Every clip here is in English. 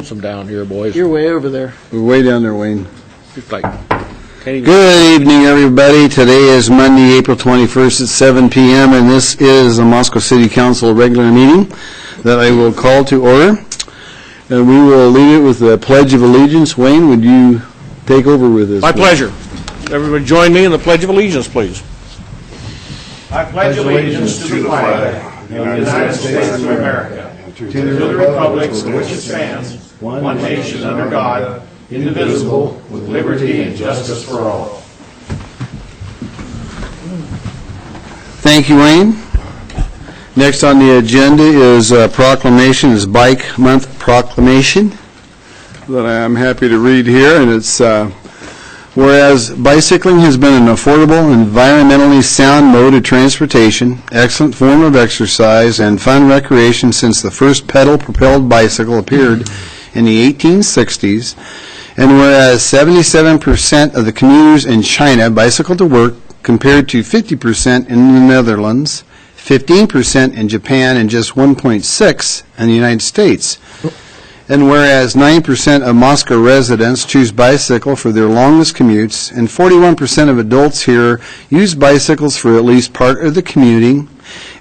lonesome down here, boys. You're way over there. We're way down there, Wayne. It's like, Good evening, everybody. Today is Monday, April 21st at 7 p.m., and this is a Moscow City Council regular meeting that I will call to order. And we will lead it with the Pledge of Allegiance. Wayne, would you take over with this? My pleasure. Everybody join me in the Pledge of Allegiance, please. I pledge allegiance to the flag of the United States of America, to the republic for which it stands, one nation under God, indivisible, with liberty and justice for all. Thank you, Wayne. Next on the agenda is proclamation, is Bike Month proclamation that I am happy to read here, and it's whereas bicycling has been an affordable, environmentally sound mode of transportation, excellent form of exercise, and fun recreation since the first pedal-propelled bicycle appeared in the 1860s, and whereas 77% of the commuters in China bicycle to work compared to 50% in the Netherlands, 15% in Japan, and just 1.6% in the United States. And whereas 9% of Moscow residents choose bicycle for their longest commutes, and 41% of adults here use bicycles for at least part of the commuting,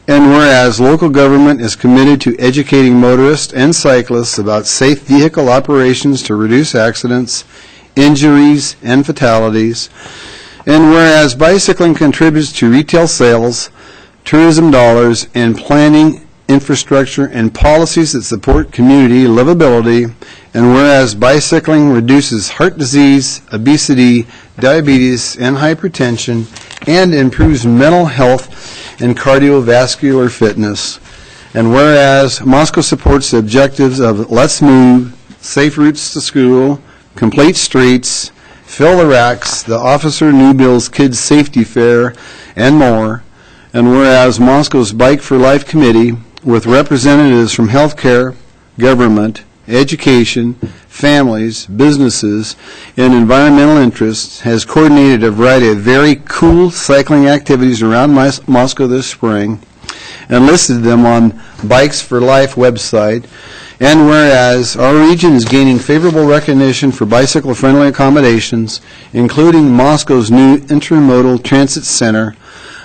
and whereas local government is committed to educating motorists and cyclists about safe vehicle operations to reduce accidents, injuries, and fatalities, and whereas bicycling contributes to retail sales, tourism dollars, and planning, infrastructure, and policies that support community livability, and whereas bicycling reduces heart disease, obesity, diabetes, and hypertension, and improves mental health and cardiovascular fitness, and whereas Moscow supports the objectives of Let's Move, Safe Routes to School, Complete Streets, Fill the Racks, the Officer New Bill's Kids Safety Fair, and more, and whereas Moscow's Bike for Life Committee, with representatives from healthcare, government, education, families, businesses, and environmental interests, has coordinated a variety of very cool cycling activities around Moscow this spring and listed them on Bikes for Life website. And whereas our region is gaining favorable recognition for bicycle-friendly accommodations, including Moscow's new intermodal transit center,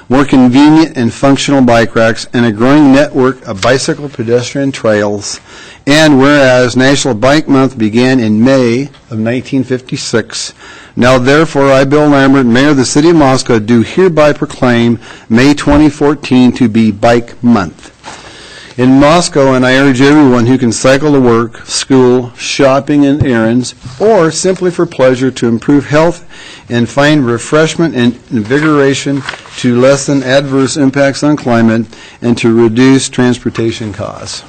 more convenient and functional bike racks, and a growing network of bicycle pedestrian trails. And whereas National Bike Month began in May of 1956, now therefore I, Bill Lambert, Mayor of the City of Moscow, do hereby proclaim May 2014 to be Bike Month in Moscow, and I urge everyone who can cycle to work, school, shopping, and errands, or simply for pleasure to improve health and find refreshment and invigoration, to lessen adverse impacts on climate, and to reduce transportation costs.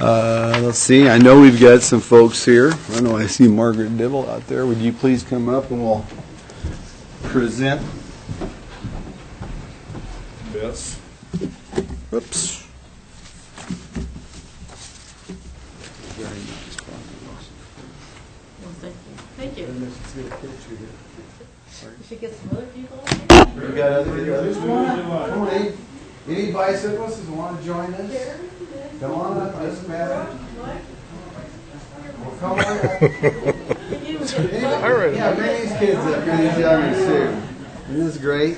Let's see, I know we've got some folks here. I know I see Margaret Dibble out there. Would you please come up and we'll present? Yes. Oops. Thank you. We should get some other people up here. We got others. Come on, any bicyclists who want to join us? Come on up, doesn't matter. Well, come on up. Yeah, bring these kids up, bring these youngins too. Isn't this great?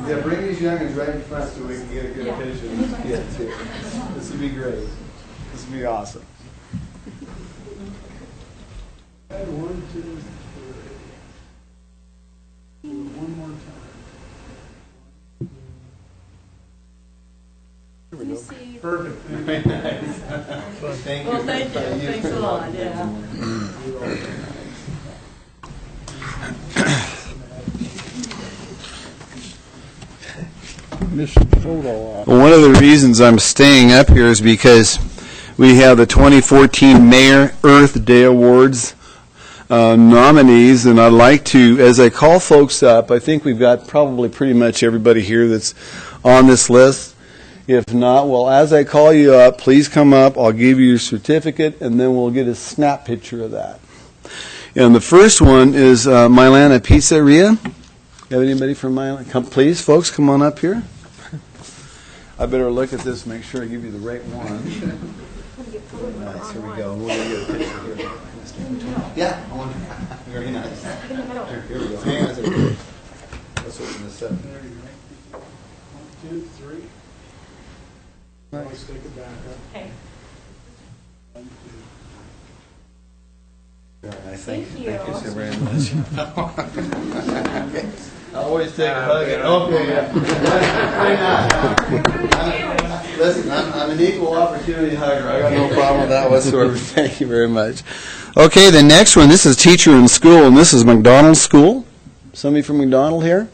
Yeah, bring these youngins right in front so we can get a good picture of these kids here. This would be great. This would be awesome. 1, 2, 3. One more time. Here we go. Perfect. Very nice. Thank you. Well, thank you. Thanks a lot. Yeah. One of the reasons I'm staying up here is because we have the 2014 Mayor Earth Day Awards nominees, and I'd like to, as I call folks up, I think we've got probably pretty much everybody here that's on this list. If not, well, as I call you up, please come up. I'll give you your certificate, and then we'll get a snap picture of that. And the first one is Milana Pizzeria. Have anybody from Milana? Come, please, folks, come on up here. I better look at this, make sure I give you the right one. Nice, here we go. We're going to get a picture here. Yeah, I want very nice. Here we go. Hang on a second. Let's open this up. 1, 2, 3. Let's take it back up. Okay. 1, 2. Very nice. Thank you. Thank you so very much. I always take a hug. Okay, yeah. Listen, I'm an equal opportunity hugger. I got no problem with that whatsoever. Thank you very much. Okay, the next one, this is teacher in school, and this is McDonald School. Somebody from McDonald here?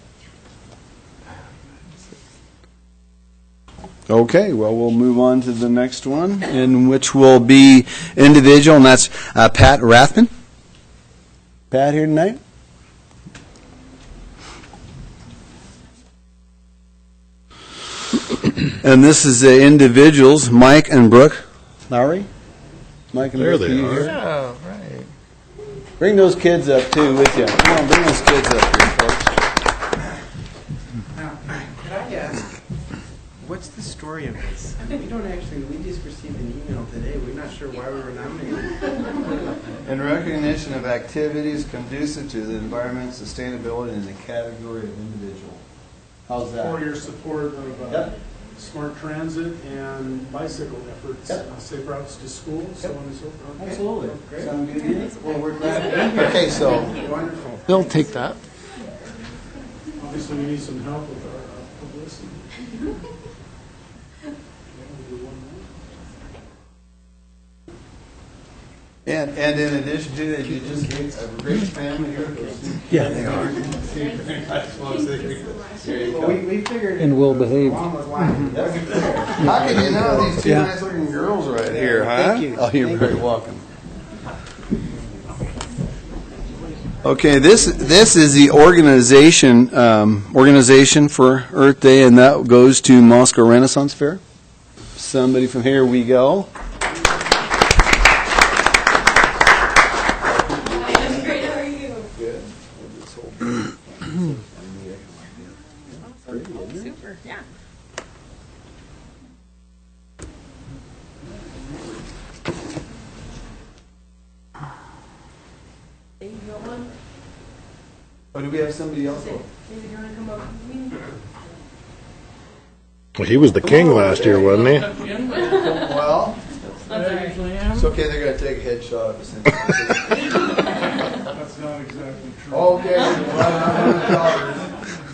Okay, well, we'll move on to the next one, in which will be individual, and that's Pat Rathman. Pat here tonight? And this is the individuals, Mike and Brooke Lowry. Mike and There Brooke, they you are. here? Oh, right. Bring those kids up, too, with you. Come on, bring those kids up here, folks. Now, could I ask, what's the story of this? We just received an email today. We're not sure why we were nominated. In recognition of activities conducive to the environment, sustainability, in the category of individual. How's For that? your support of Yep. smart transit and bicycle efforts, Yep. safe routes to school, so on and so forth. Absolutely. Great. Sound good to you? Well, we're glad to be here. Okay, so, Wonderful. They'll take that. Obviously, we need some help with our publicity. and in addition to that, you just gave a great family here. Yeah, they are. Well, we figured. And will behave. Mom was lying. How can you know these two nice looking girls right here, huh? Thank you. Oh, you're Thank very welcome. Okay, this is the organization for Earth Day, and that goes to Moscow Renaissance Fair. Somebody from here we go. That's great. How are you? Super. Yeah. Hey, you got one? Oh, do we have somebody else? Maybe you want to come up with me? Well, he was the king last year, wasn't he? Well, That's all right. it's okay. They're going to take a headshot of us. That's not exactly true. Okay, $1,100.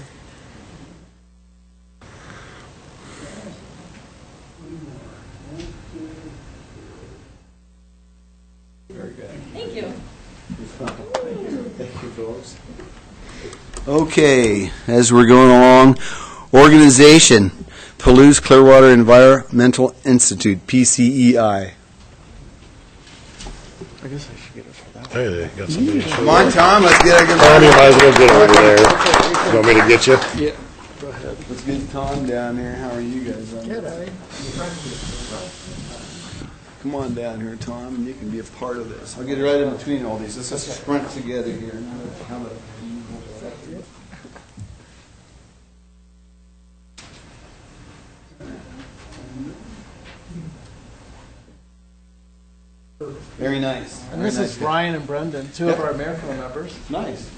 Very good. Thank you. Thank you, folks. Okay, as we're going along, organization, Palouse Clearwater Environmental Institute, PCEI. I guess I should get it for that. Hey, they got somebody. Come on, Tom, let's get a good Tom, you might as well get over there. You want me to get you? Yeah, go ahead. Let's get Tom down here. How are you guys? Come on down here, Tom, and you can be a part of this. I'll get right in between all these. Let's just sprint together here. How about- Very nice. And this is Ryan and Brendan, two of our American members. Nice.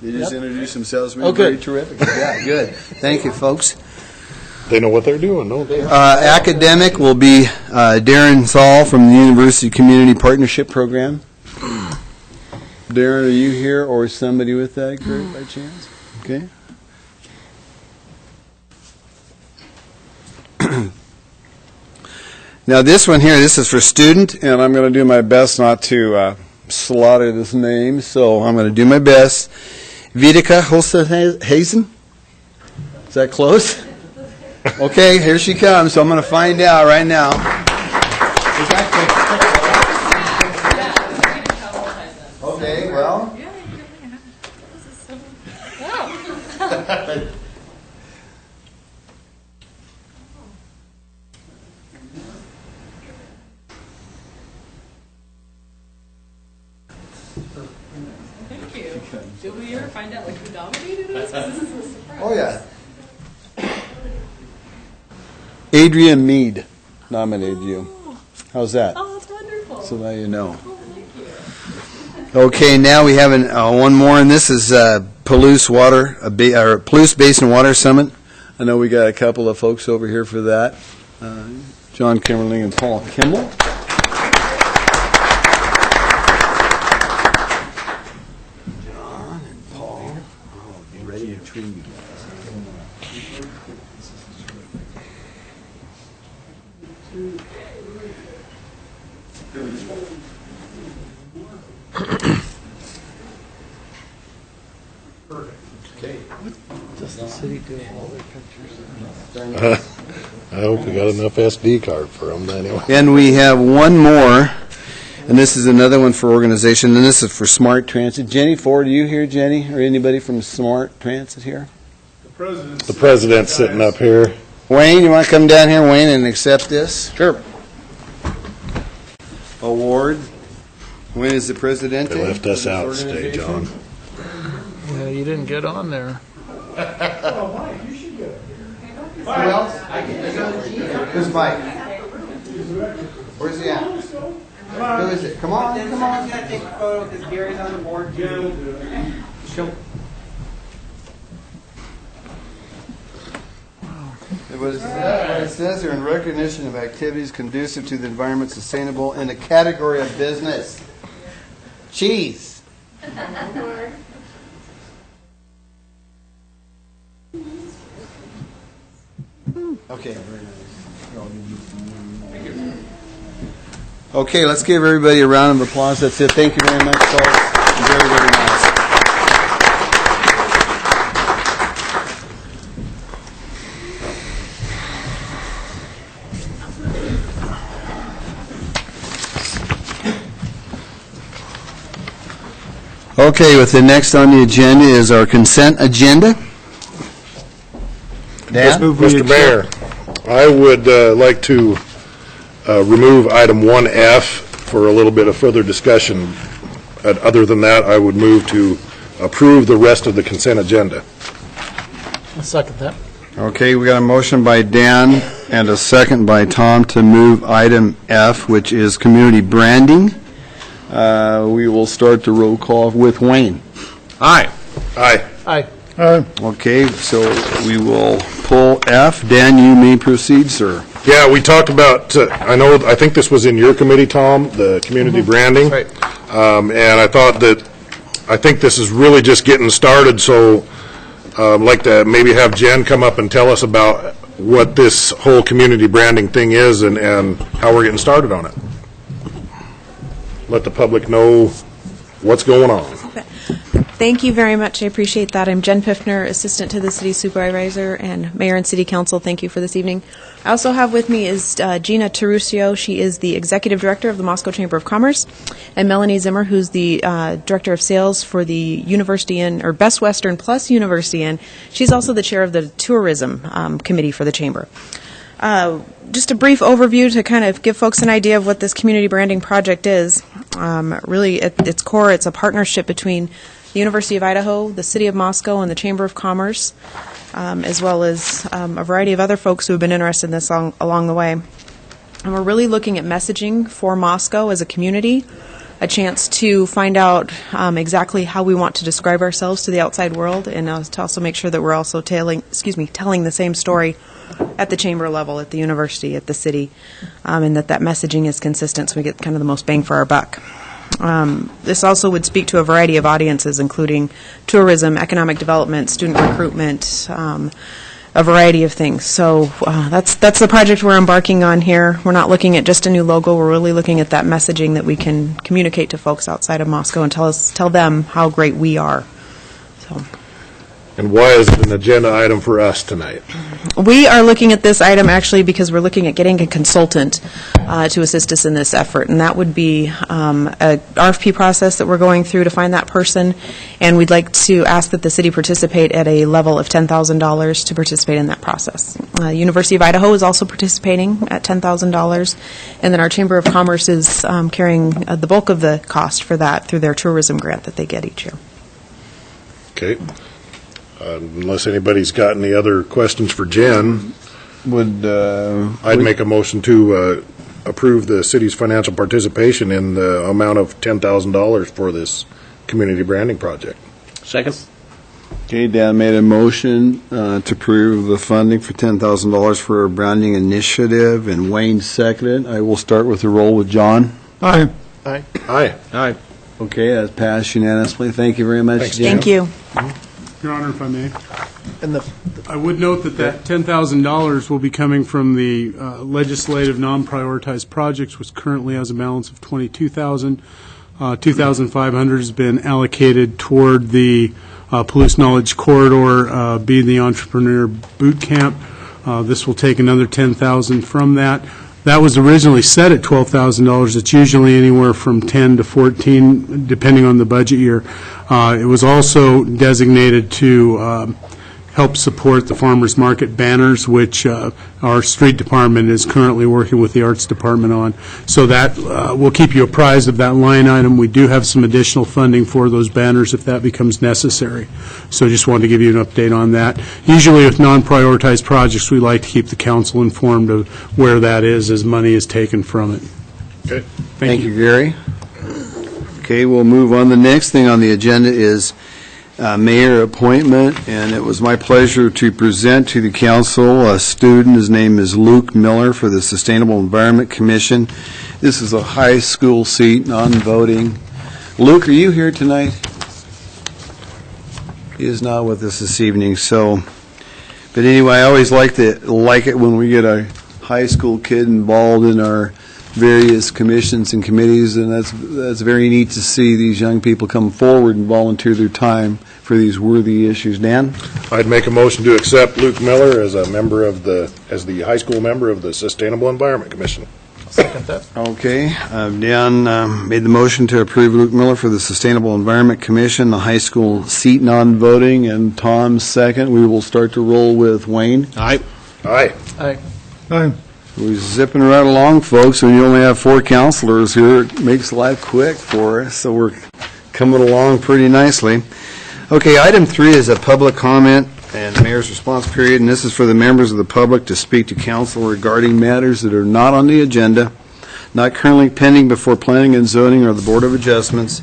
They just introduced themselves. Oh, Very good. terrific. Yeah, good. Thank you, folks. They know what they're doing, don't they? Academic will be Darren Thal from the University Community Partnership Program. Darren, are you here or somebody with that group by chance? Okay. Now this one here, this is for student, and I'm going to do my best not to slaughter this name, so I'm going to do my best. Vidica Holstenhazen? Is that close? Okay, here she comes, so I'm going to find out right now. Okay, well. Yeah, you can. This is so. Wow. Thank you. Did we ever find out like who nominated us? 'Cause this is a surprise. Oh, yeah. Adrian Mead nominated you. How's that? Oh, that's wonderful. So now you know. Oh, thank you. Okay, now we have one more, and this is Palouse Basin Water Summit. I know we got a couple of folks over here for that. John Kimmerling and Paul Kimball. John and Paul. Oh, be ready to treat you. I hope we got enough SD card for them anyway. And we have one more, and this is another one for organization, and this is for Smart Transit. Jenny Ford, are you here, Jenny? Or anybody from Smart Transit here? The president's sitting up here. Wayne, you want to come down here, Wayne, and accept this? Sure. Award. Wayne is the president. They left us out today, John. Yeah, you didn't get on there. Who else? Who's Mike? Where's he at? Who is it? Come on, come on. Someone's got to take a photo because Gary's on the board too. Show. What it says here, in recognition of activities conducive to the environment, sustainable in the category of business. Cheese. Okay, very nice. Okay, let's give everybody a round of applause. That's it. Thank you very much, folks. Very, very nice. Okay, with the next on the agenda is our consent agenda. Dan? Mr. Mayor, I would like to remove item 1F for a little bit of further discussion. Other than that, I would move to approve the rest of the consent agenda. I'll second that. Okay, we got a motion by Dan and a second by Tom to move item F, which is community branding. We will start the roll call with Wayne. Aye. Aye. Aye. Okay, so we will pull F. Dan, you may proceed, sir. Yeah, we talked about, I think this was in your committee, Tom, the community branding. Right. And I think this is really just getting started, so I'd like to maybe have Jen come up and tell us about what this whole community branding thing is and how we're getting started on it. Let the public know what's going on. Thank you very much. I appreciate that. I'm Jen Piffner, Assistant to the City Supervisor, and Mayor and City Council, thank you for this evening. I also have with me is Gina Teruscio. She is the Executive Director of the Moscow Chamber of Commerce, and Melanie Zimmer, who's the Director of Sales for the University Inn, or Best Western plus University Inn. She's also the Chair of the Tourism Committee for the Chamber. Just a brief overview to kind of give folks an idea of what this community branding project is. Really, at its core, it's a partnership between the University of Idaho, the City of Moscow, and the Chamber of Commerce, as well as a variety of other folks who have been interested in this along the way. And we're really looking at messaging for Moscow as a community, a chance to find out exactly how we want to describe ourselves to the outside world, and to also make sure that we're also telling the same story at the chamber level, at the university, at the city, and that messaging is consistent so we get kind of the most bang for our buck. This also would speak to a variety of audiences, including tourism, economic development, student recruitment, a variety of things. So that's the project we're embarking on here. We're not looking at just a new logo. We're really looking at that messaging that we can communicate to folks outside of Moscow and tell them how great we are. So. And why is it an agenda item for us tonight? We are looking at this item actually because we're looking at getting a consultant to assist us in this effort, and that would be a RFP process that we're going through to find that person, and we'd like to ask that the city participate at a level of $10,000 to participate in that process. University of Idaho is also participating at $10,000, and then our Chamber of Commerce is carrying the bulk of the cost for that through their tourism grant that they get each year. Okay. Unless anybody's got any other questions for Jen, I'd make a motion to approve the city's financial participation in the amount of $10,000 for this community branding project. Second. Okay, Dan made a motion to approve the funding for $10,000 for a branding initiative, and Wayne seconded. I will start with the roll with John. Aye. Aye. Okay, that's passed unanimously. Thank you very much, Thanks, Jan. Thank you. Your Honor, if I may, And the, I would note that $10,000 will be coming from the legislative non-prioritized projects, which currently has a balance of $22,000. $2,500 has been allocated toward the Palouse Knowledge Corridor, Be the Entrepreneur Boot Camp. This will take another $10,000 from that. That was originally set at $12,000. It's usually anywhere from 10 to 14, depending on the budget year. It was also designated to help support the farmers market banners, which our street department is currently working with the arts department on. So that we'll keep you apprised of that line item. We do have some additional funding for those banners if that becomes necessary. So just wanted to give you an update on that. Usually with non-prioritized projects, we like to keep the council informed of where that is as money is taken from it. Okay. Thank you, Gary. Okay, we'll move on. The next thing on the agenda is mayor appointment, and it was my pleasure to present to the council a student. His name is Luke Miller for the Sustainable Environment Commission. This is a high school seat, non-voting. Luke, are you here tonight? He is not with us this evening, so, but anyway, I always like it when we get a high school kid involved in our various commissions and committees, and that's very neat to see these young people come forward and volunteer their time for these worthy issues. Dan? I'd make a motion to accept Luke Miller as a member of as the high school member of the Sustainable Environment Commission. second that. Okay, Dan made the motion to approve Luke Miller for the Sustainable Environment Commission, the high school seat non-voting, and Tom second. We will start to roll with Wayne. Aye. Aye. Aye. We're zipping right along, folks. When you only have 4 counselors here, it makes life quick for us, so we're coming along pretty nicely. Okay, item 3 is a public comment and mayor's response period, and this is for the members of the public to speak to council regarding matters that are not on the agenda, not currently pending before planning and zoning or the Board of Adjustments,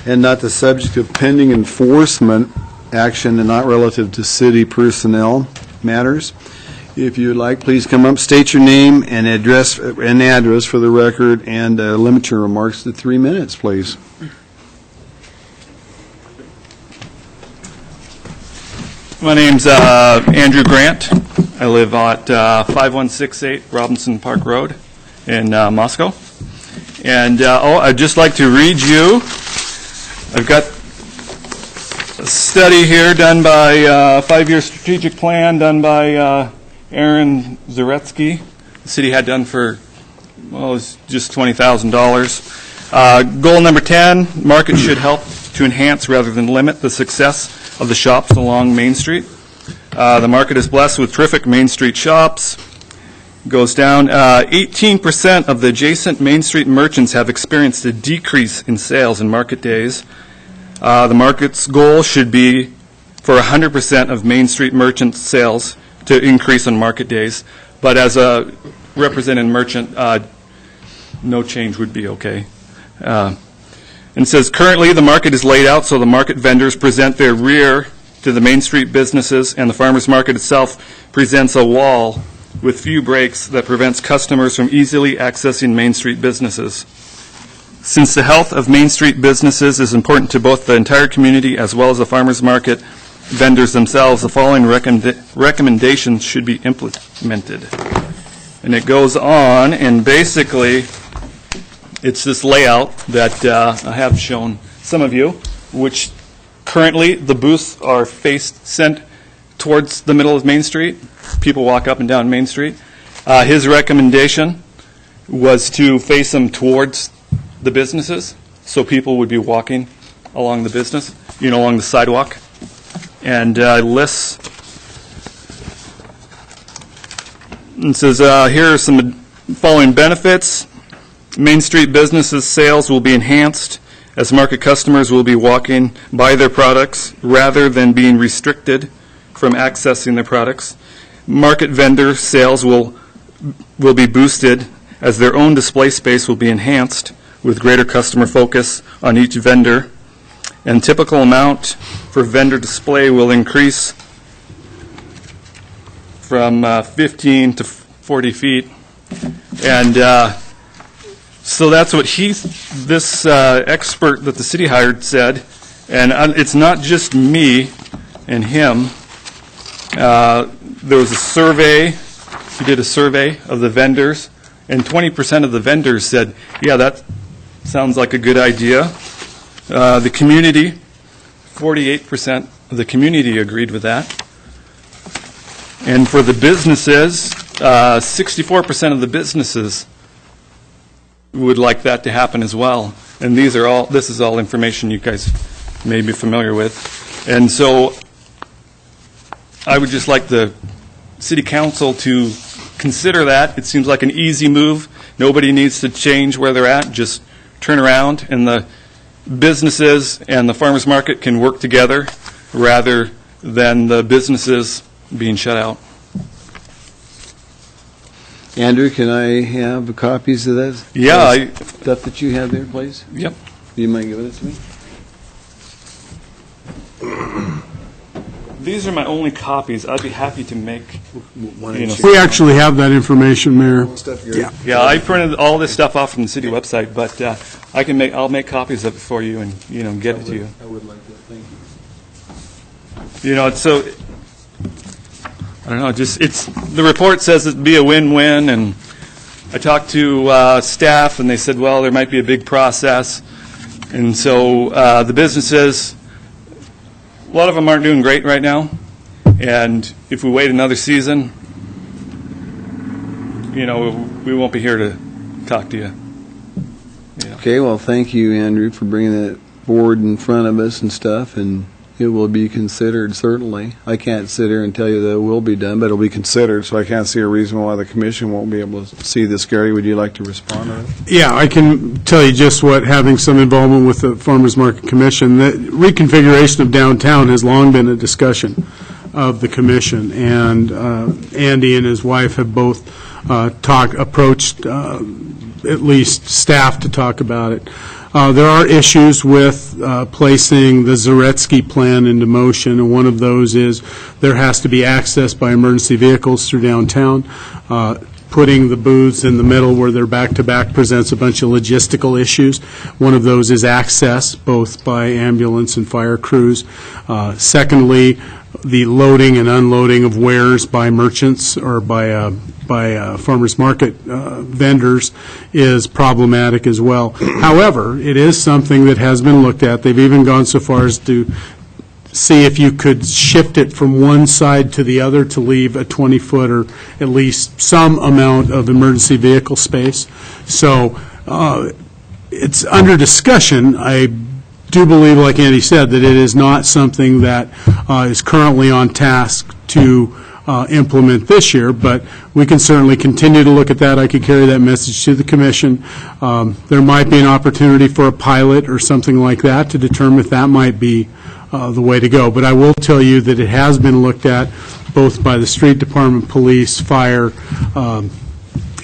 and not the subject of pending enforcement action and not relative to city personnel matters. If you would like, please come up, state your name and address for the record, and limit your remarks to 3 minutes, please. My name's Andrew Grant. I live at 5168 Robinson Park Road in Moscow. And I'd just like to read you. I've got a study here done by 5-year strategic plan done by Aaron Zaretsky. The city had done for, well, it was just $20,000. Goal number 10, market should help to enhance rather than limit the success of the shops along Main Street. The market is blessed with terrific Main Street shops. Goes down, 18% of the adjacent Main Street merchants have experienced a decrease in sales in market days. The market's goal should be for 100% of Main Street merchant sales to increase on market days. But as a represented merchant, no change would be okay. And it says, currently the market is laid out so the market vendors present their rear to the Main Street businesses, and the farmers market itself presents a wall with few breaks that prevents customers from easily accessing Main Street businesses. Since the health of Main Street businesses is important to both the entire community as well as the farmers market vendors themselves, the following recommendations should be implemented. And it goes on, and basically it's this layout that I have shown some of you, which currently the booths are sent towards the middle of Main Street. People walk up and down Main Street. His recommendation was to face them towards the businesses, so people would be walking along the business, along the sidewalk. And lists, and says, here are some following benefits. Main Street businesses' sales will be enhanced as market customers will be walking by their products rather than being restricted from accessing their products. Market vendor sales will be boosted as their own display space will be enhanced with greater customer focus on each vendor, and typical amount for vendor display will increase from 15 to 40 feet. And so that's what this expert that the city hired said. And it's not just me and him. There was a survey. He did a survey of the vendors, and 20% of the vendors said, yeah, that sounds like a good idea. The community, 48% of the community agreed with that. And for the businesses, 64% of the businesses would like that to happen as well. And this is all information you guys may be familiar with. And so I would just like the city council to consider that. It seems like an easy move. Nobody needs to change where they're at. Just turn around, and the businesses and the farmers market can work together rather than the businesses being shut out. Andrew, can I have copies of that? Yeah. Stuff that you have there, please? Yep. Do you mind giving it to me? These are my only copies. I'd be happy to make. We actually have that information, Mayor. Yeah, I printed all this stuff off from the city website, but I'll make copies of it for you and get it to you. I would like that. Thank you. It's so. I don't know. The report says it'd be a win-win, and I talked to staff, and they said, well, there might be a big process, and so the businesses. A lot of them aren't doing great right now, and if we wait another season, we won't be here to talk to you. Okay, well, thank you, Andrew, for bringing that forward in front of us and stuff, and it will be considered, certainly. I can't sit here and tell you that it will be done, but it'll be considered, so I can't see a reason why the commission won't be able to see this. Gary, would you like to respond to that? Yeah, I can tell you just what having some involvement with the Farmers Market Commission, the reconfiguration of downtown has long been a discussion of the commission, and Andy and his wife have both approached at least staff to talk about it. There are issues with placing the Zaretsky plan into motion, and one of those is there has to be access by emergency vehicles through downtown. Putting the booths in the middle where they're back-to-back presents a bunch of logistical issues. One of those is access, both by ambulance and fire crews. Secondly, the loading and unloading of wares by merchants or by farmers market vendors is problematic as well. However, it is something that has been looked at. They've even gone so far as to see if you could shift it from one side to the other to leave a 20-foot or at least some amount of emergency vehicle space. So it's under discussion. I do believe, like Andy said, that it is not something that is currently on task to implement this year, but we can certainly continue to look at that. I could carry that message to the commission. There might be an opportunity for a pilot or something like that to determine if that might be the way to go. But I will tell you that it has been looked at both by the Street Department, Police, Fire,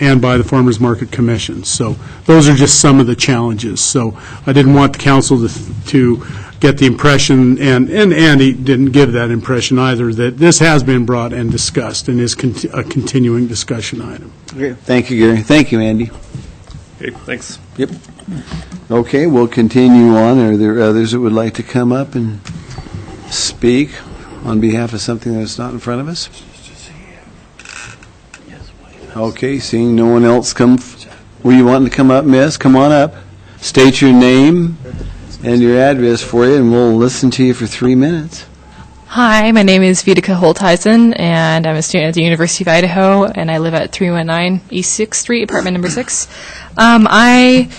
and by the Farmers Market Commission. So those are just some of the challenges. So I didn't want the council to get the impression, and Andy didn't give that impression either, that this has been brought and discussed and is a continuing discussion item. Okay. Thank you, Gary. Thank you, Andy. Okay, thanks. Yep. Okay, we'll continue on. Are there others that would like to come up and speak on behalf of something that's not in front of us? Okay, seeing no one else come. Were you wanting to come up, miss? Come on up. State your name and your address for you, and we'll listen to you for 3 minutes. Hi, my name is Vitica Holtheisen, and I'm a student at the University of Idaho, and I live at 319 East 6th Street, apartment number 6. I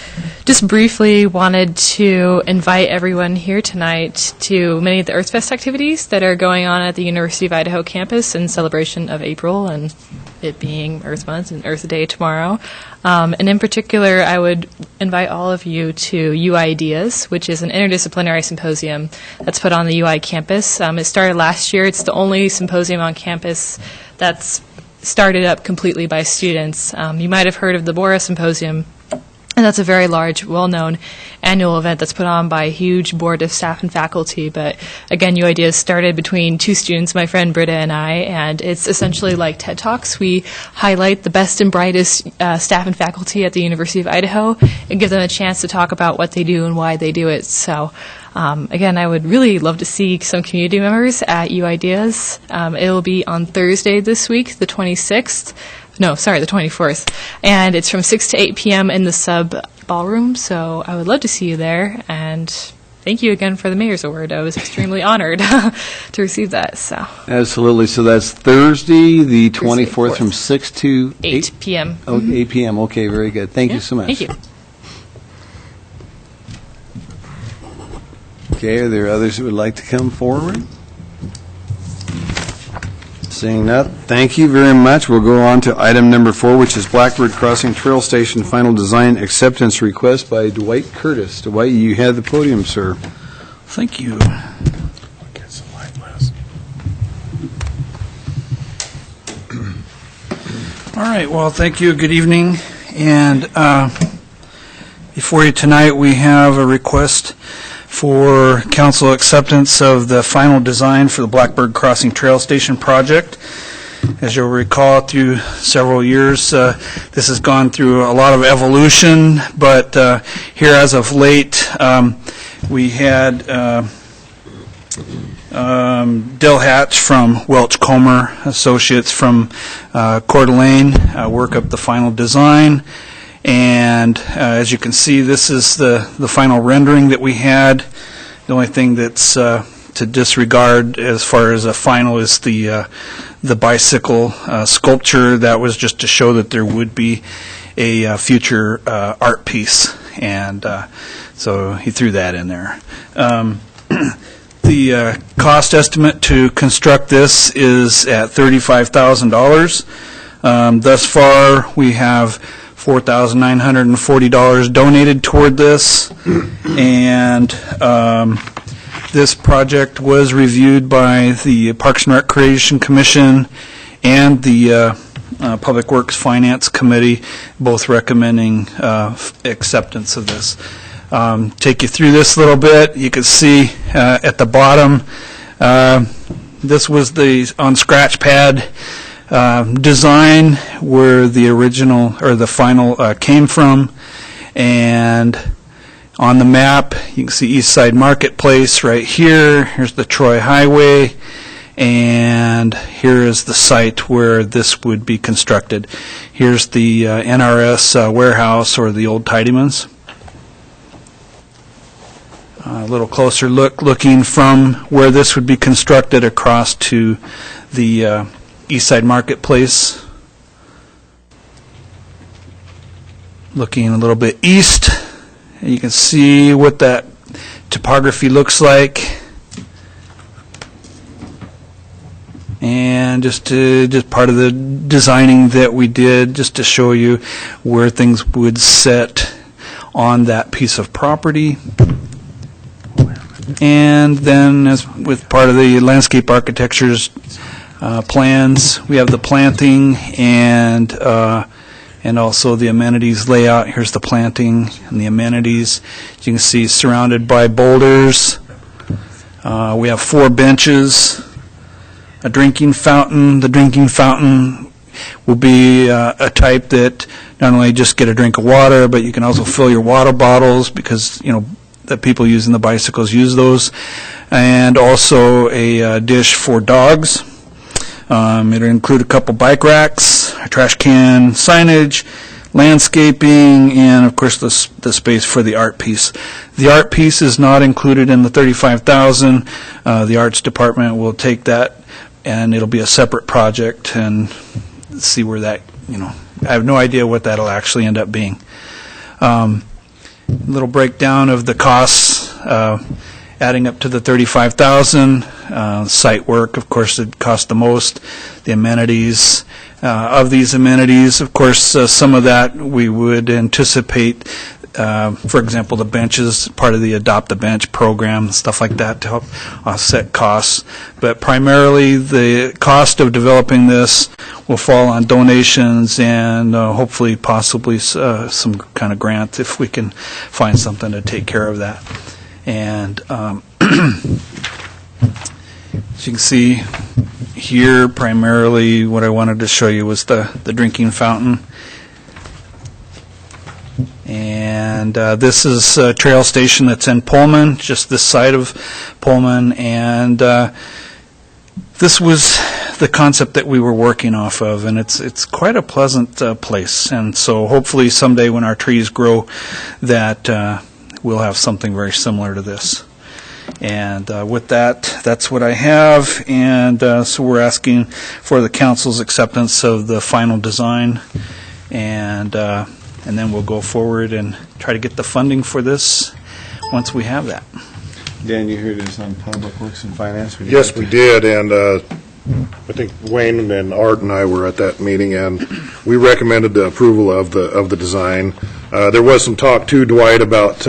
just briefly wanted to invite everyone here tonight to many of the EarthFest activities that are going on at the University of Idaho campus in celebration of April and it being Earth Month and Earth Day tomorrow. And in particular, I would invite all of you to UI Ideas, which is an interdisciplinary symposium that's put on the UI campus. It started last year. It's the only symposium on campus that's started up completely by students. You might have heard of the Bora Symposium, and that's a very large, well-known annual event that's put on by a huge board of staff and faculty. But again, New Ideas started between two students, my friend Britta and I, and it's essentially like TED Talks. We highlight the best and brightest staff and faculty at the University of Idaho and give them a chance to talk about what they do and why they do it. So again, I would really love to see some community members at U Ideas. It will be on Thursday this week, the 26th. No, sorry, the 24th. And it's from 6 to 8 p.m. in the sub ballroom, so I would love to see you there. And thank you again for the Mayor's Award. I was extremely honored to receive that. So Absolutely. So that's Thursday, the 24th, from 6 to 8 p.m. Oh, 8 p.m. Okay, very good. Thank you so much. Thank you. Okay, are there others who would like to come forward? Seeing that, thank you very much. We'll go on to item number 4, which is Blackbird Crossing Trail Station Final Design Acceptance Request by Dwight Curtis. Dwight, you have the podium, sir. Thank you. All right, well, thank you. Good evening. And before you tonight, we have a request for council acceptance of the final design for the Blackbird Crossing Trail Station project. As you'll recall, through several years, this has gone through a lot of evolution, but here as of late, we had Dill Hatch from Welch Comer Associates from Coeur d'Alene work up the final design. And as you can see, this is the final rendering that we had. The only thing that's to disregard as far as a final is the bicycle sculpture. That was just to show that there would be a future art piece, and so he threw that in there. The cost estimate to construct this is at $35,000. Thus far, we have $4,940 donated toward this, and this project was reviewed by the Parks and Recreation Commission and the Public Works Finance Committee, both recommending acceptance of this. Take you through this a little bit. You can see at the bottom, this was the on scratch pad design where the original or the final came from, and on the map you can see East Side Marketplace right here. Here's the Troy Highway, and here is the site where this would be constructed. Here's the NRS warehouse, or the old Tidyman's. A little closer looking from where this would be constructed across to the East Side Marketplace. Looking a little bit east, you can see what that topography looks like. And just part of the designing that we did, just to show you where things would set on that piece of property. And then, as with part of the landscape architecture's plans, we have the planting and also the amenities layout. Here's the planting and the amenities. As you can see, surrounded by boulders. We have 4 benches, a drinking fountain. The drinking fountain will be a type that not only just get a drink of water, but you can also fill your water bottles, because the people using the bicycles use those, and also a dish for dogs. It'll include a couple bike racks, a trash can, signage, landscaping, and of course the space for the art piece. The art piece is not included in the $35,000. The arts department will take that, and it'll be a separate project, and see where that, I have no idea what that'll actually end up being. Little breakdown of the costs, adding up to the $35,000. Site work, of course, it costs the most. The amenities, of these amenities, of course, some of that we would anticipate for example, the benches, part of the Adopt a Bench program, stuff like that to help offset costs. But primarily, the cost of developing this will fall on donations and hopefully, possibly some kind of grant if we can find something to take care of that. And as you can see here, primarily what I wanted to show you was the drinking fountain. And this is a trail station that's in Pullman, just this side of Pullman. And this was the concept that we were working off of, and it's quite a pleasant place. And so hopefully someday when our trees grow that we'll have something very similar to this. And with that, that's what I have. And so we're asking for the council's acceptance of the final design. And then we'll go forward and try to get the funding for this once we have that. Dan, you heard this on Public Works and Finance? Yes, we did, and I think Wayne and Art and I were at that meeting, and we recommended the approval of the design. There was some talk too, Dwight, about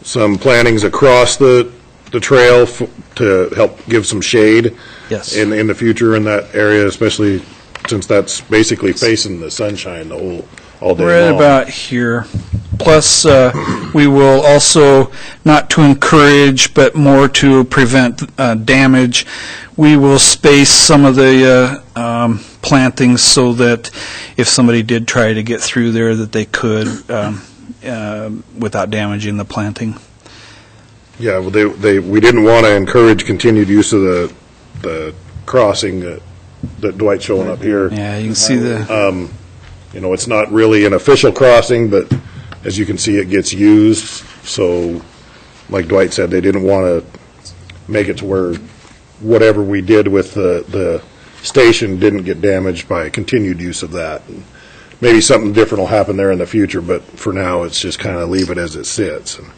some plantings across the trail to help give some shade. Yes. In the future in that area, especially since that's basically facing the sunshine all day long. We're at about here. Plus, we will also, not to encourage, but more to prevent damage, we will space some of the plantings so that if somebody did try to get through there, that they could without damaging the planting. Yeah, well, we didn't want to encourage continued use of the crossing that Dwight's showing up here. Yeah, you can see the... it's not really an official crossing, but as you can see, it gets used. So, like Dwight said, they didn't want to make it to where whatever we did with the station didn't get damaged by continued use of that. And maybe something different will happen there in the future, but for now, it's just kind of leave it as it sits. And,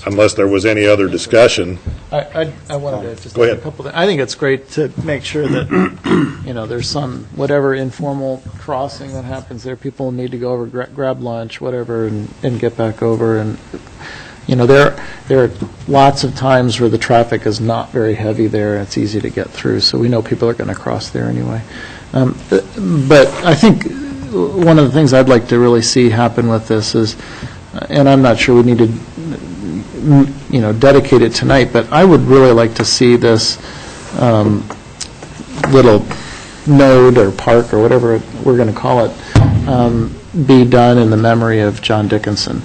unless there was any other discussion. I wanted to just Go add ahead. a couple of, I think it's great to make sure that, there's some, whatever informal crossing that happens there, people need to go over, grab lunch, whatever, and get back over. And, there are lots of times where the traffic is not very heavy there, and it's easy to get through, so we know people are going to cross there anyway. But I think one of the things I'd like to really see happen with this is, and I'm not sure we need to dedicate it tonight, but I would really like to see this little node or park or whatever we're going to call it be done in the memory of John Dickinson.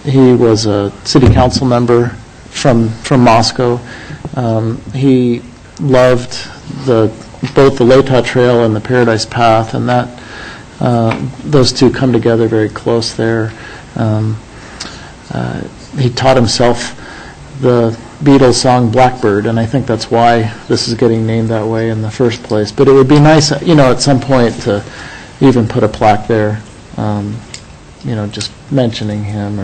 He was a city council member from Moscow. He loved both the Latah Trail and the Paradise Path, and that those two come together very close there. He taught himself the Beatles song Blackbird, and I think that's why this is getting named that way in the first place. But it would be nice, at some point to even put a plaque there, just mentioning him.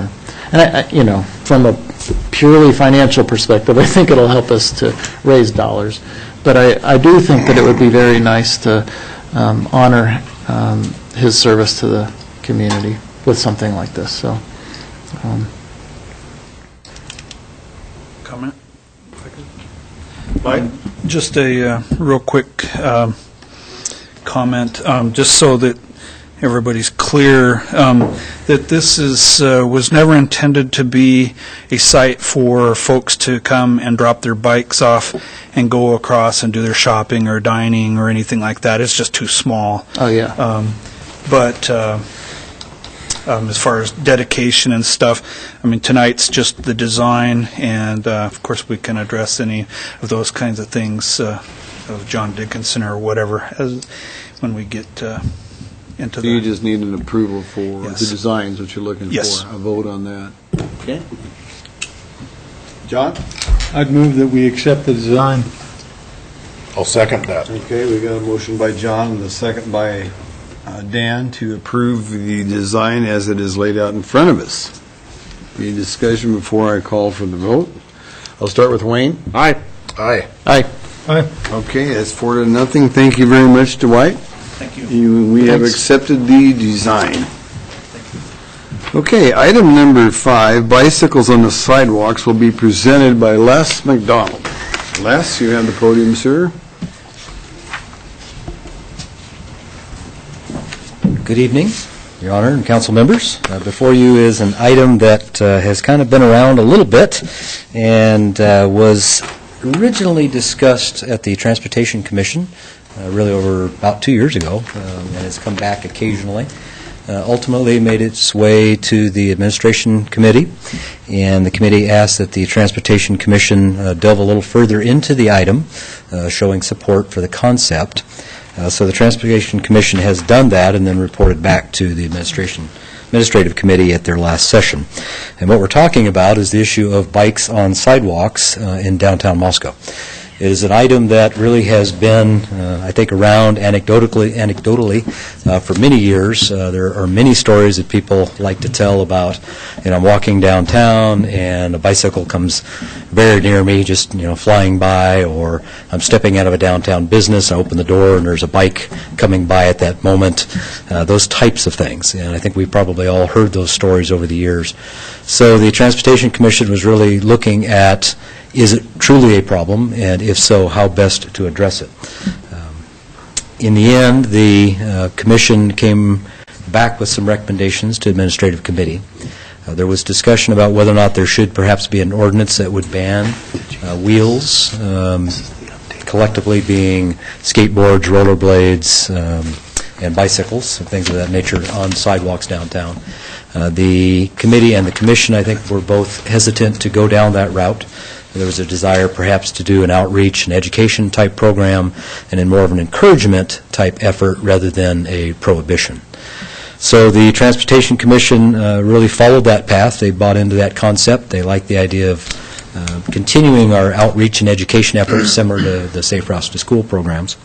And from a purely financial perspective, I think it'll help us to raise dollars. But I do think that it would be very nice to honor his service to the community with something like this. So. Comment? Just a real quick comment, just so that everybody's clear, that this was never intended to be a site for folks to come and drop their bikes off and go across and do their shopping or dining or anything like that. It's just too small. Oh, yeah. But as far as dedication and stuff, tonight's just the design, and of course we can address any of those kinds of things of John Dickinson or whatever when we get into So you that. just need an approval for Yes. the designs, what you're looking Yes. for, a vote on that. Okay. John? I'd move that we accept the design. I'll second that. Okay, we got a motion by John and a second by Dan to approve the design as it is laid out in front of us. Any discussion before I call for the vote? I'll start with Wayne. Aye. Aye. Aye. Okay, it's 4-0. Thank you very much, Dwight. Thank you. We have Thanks. accepted the design. Okay, item number 5, bicycles on the sidewalks, will be presented by Les McDonald. Les, you have the podium, sir. Good evening, Your Honor and council members. Before you is an item that has kind of been around a little bit and was originally discussed at the Transportation Commission, really over about 2 years ago, and has come back occasionally. Ultimately made its way to the Administration Committee, and the committee asked that the Transportation Commission delve a little further into the item, showing support for the concept. So the Transportation Commission has done that and then reported back to the Administrative Committee at their last session. And what we're talking about is the issue of bikes on sidewalks in downtown Moscow. It is an item that really has been, I think, around anecdotally for many years. There are many stories that people like to tell about, I'm walking downtown and a bicycle comes very near me, just, flying by, or I'm stepping out of a downtown business, I open the door and there's a bike coming by at that moment, those types of things. And I think we've probably all heard those stories over the years. So the Transportation Commission was really looking at, is it truly a problem, and if so, how best to address it? In the end, the Commission came back with some recommendations to Administrative Committee. There was discussion about whether or not there should perhaps be an ordinance that would ban wheels, collectively being skateboards, rollerblades, and bicycles, and things of that nature on sidewalks downtown. The committee and the Commission, I think, were both hesitant to go down that route. There was a desire perhaps to do an outreach and education type program and in more of an encouragement type effort rather than a prohibition. So the Transportation Commission really followed that path. They bought into that concept. They liked the idea of continuing our outreach and education efforts similar to the Safe Routes to School programs,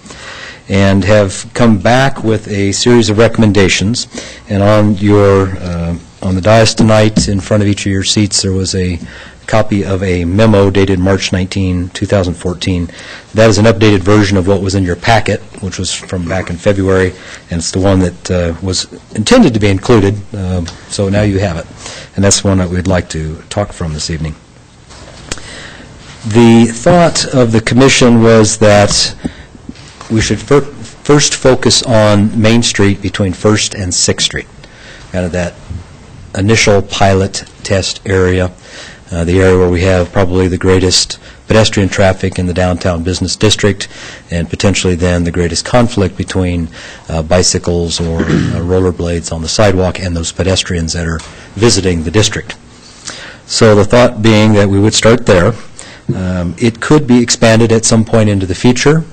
and have come back with a series of recommendations. And on the dais tonight, in front of each of your seats, there was a copy of a memo dated March 19, 2014. That is an updated version of what was in your packet, which was from back in February, and it's the one that was intended to be included, so now you have it. And that's the one that we'd like to talk from this evening. The thought of the Commission was that we should first focus on Main Street between 1st and 6th Street, kind of that initial pilot test area. The area where we have probably the greatest pedestrian traffic in the downtown business district, and potentially then the greatest conflict between bicycles or rollerblades on the sidewalk and those pedestrians that are visiting the district. So the thought being that we would start there. It could be expanded at some point into the future,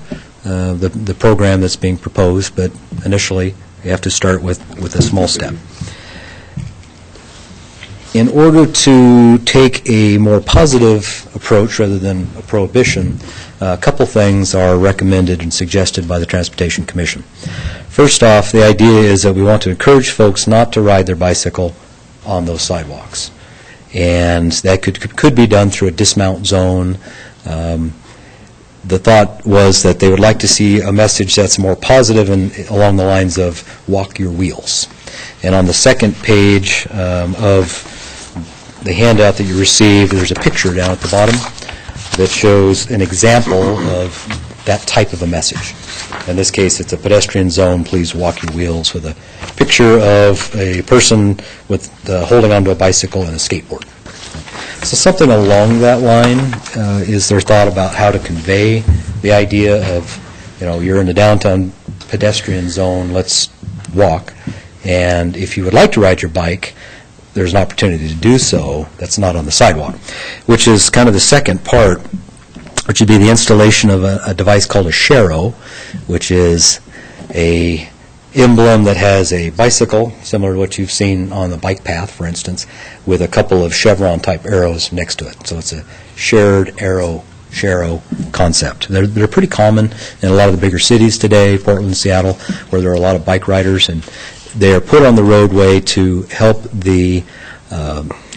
the program that's being proposed, but initially we have to start with a small step. In order to take a more positive approach rather than a prohibition, a couple things are recommended and suggested by the Transportation Commission. First off, the idea is that we want to encourage folks not to ride their bicycle on those sidewalks. And that could be done through a dismount zone. The thought was that they would like to see a message that's more positive and along the lines of walk your wheels. And on the second page of the handout that you received, there's a picture down at the bottom that shows an example of that type of a message. In this case, it's a pedestrian zone, please walk your wheels, with a picture of a person with holding onto a bicycle and a skateboard. So something along that line is their thought about how to convey the idea of, you're in the downtown pedestrian zone, let's walk. And if you would like to ride your bike, there's an opportunity to do so that's not on the sidewalk, which is kind of the second part, which would be the installation of a device called a Shero, which is a emblem that has a bicycle, similar to what you've seen on the bike path, for instance, with a couple of chevron-type arrows next to it. So it's a shared arrow, Shero concept. They're pretty common in a lot of the bigger cities today, Portland, Seattle, where there are a lot of bike riders, and they are put on the roadway to help the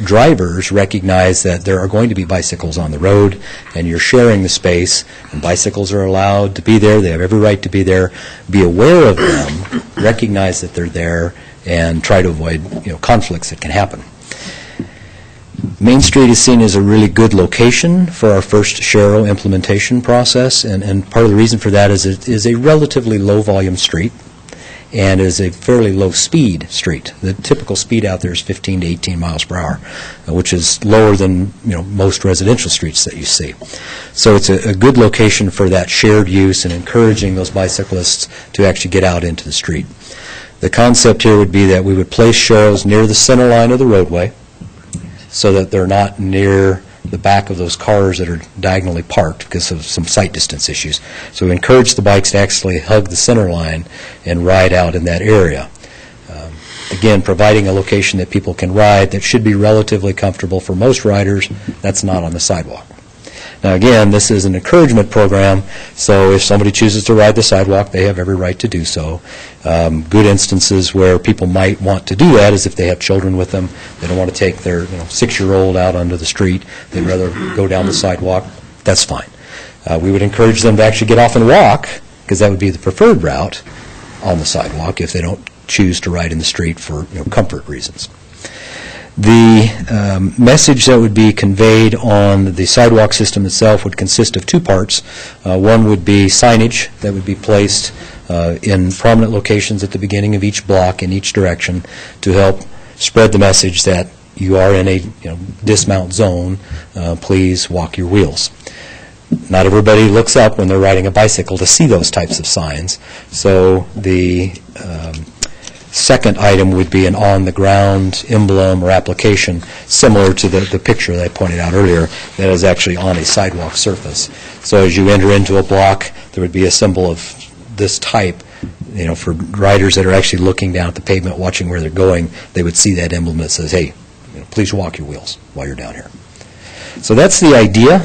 drivers recognize that there are going to be bicycles on the road, and you're sharing the space, and bicycles are allowed to be there. They have every right to be there. Be aware of them, recognize that they're there, and try to avoid conflicts that can happen. Main Street is seen as a really good location for our first Shero implementation process, and part of the reason for that is it is a relatively low-volume street and is a fairly low-speed street. The typical speed out there is 15 to 18 miles per hour, which is lower than most residential streets that you see. So it's a good location for that shared use and encouraging those bicyclists to actually get out into the street. The concept here would be that we would place Sheros near the center line of the roadway, so that they're not near the back of those cars that are diagonally parked because of some sight distance issues. So we encourage the bikes to actually hug the center line and ride out in that area. Again, providing a location that people can ride that should be relatively comfortable for most riders that's not on the sidewalk. Now again, this is an encouragement program, so if somebody chooses to ride the sidewalk, they have every right to do so. Good instances where people might want to do that is if they have children with them. They don't want to take their 6-year-old out onto the street. They'd rather go down the sidewalk. That's fine. We would encourage them to actually get off and walk, because that would be the preferred route on the sidewalk if they don't choose to ride in the street for comfort reasons. The message that would be conveyed on the sidewalk system itself would consist of two parts. One would be signage that would be placed in prominent locations at the beginning of each block in each direction to help spread the message that you are in a dismount zone. Please walk your wheels. Not everybody looks up when they're riding a bicycle to see those types of signs, so the second item would be an on-the-ground emblem or application similar to the picture that I pointed out earlier that is actually on a sidewalk surface. So as you enter into a block, there would be a symbol of this type, for riders that are actually looking down at the pavement, watching where they're going. They would see that emblem that says, hey, please walk your wheels while you're down here. So that's the idea